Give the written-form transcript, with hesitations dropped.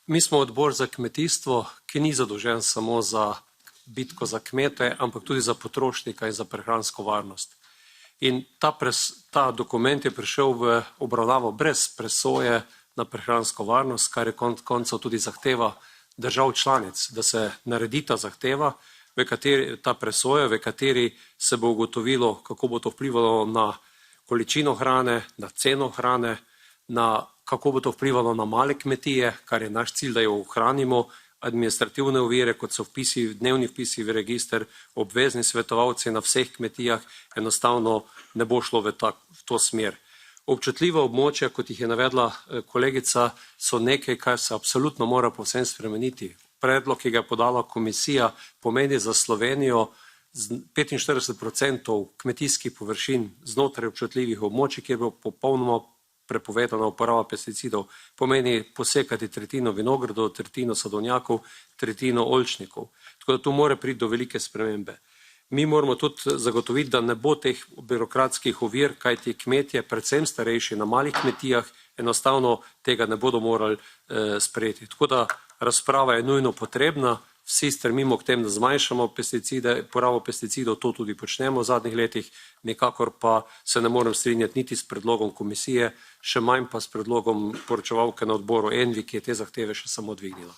Mi smo odbor za kmetijstvo, ki ni zadolžen samo za bitko za kmete, ampak tudi za potrošnika in za prehransko varnost. In ta dokument je prišel v obravnavo brez presoje na prehransko varnost, kar je koncev tudi zahteva držav članic, da se naredi ta zahteva, ta presoja, v kateri se bo ugotovilo, kako bo to vplivalo na količino hrane, na ceno hrane, kako bo to vplivalo na male kmetije, kar je naš cilj, da jo ohranimo, administrativne ovire, kot so dnevni vpisi v register, obvezni svetovalci na vseh kmetijah, enostavno ne bo šlo v to smer. Občutljiva območja, kot jih je navedla kolegica, so nekaj, kar se absolutno mora povsem spremeniti. Predlog, ki ga je podala komisija, pomeni za Slovenijo 45% kmetijskih površin znotraj občutljivih območij, kjer bo popolnoma prepovedana uporaba pesticidov, pomeni posekati tretjino vinogradov, tretjino sadovnjakov, tretjino oljčnikov. Tako da tu mora priti do velike spremembe. Mi moramo tudi zagotoviti, da ne bo teh birokratskih ovir, kajti kmetje, predvsem starejši na malih kmetijah, enostavno tega ne bodo morali sprejeti. Tako da razprava je nujno potrebna, vsi stremimo k tem, da zmanjšamo porabo pesticidov, to tudi počnemo v zadnjih letih, nekakor pa se ne morem strinjati niti s predlogom komisije, še manj pa s predlogom poročevalke na odboru ENVI, ki je te zahteve še samo dvignila.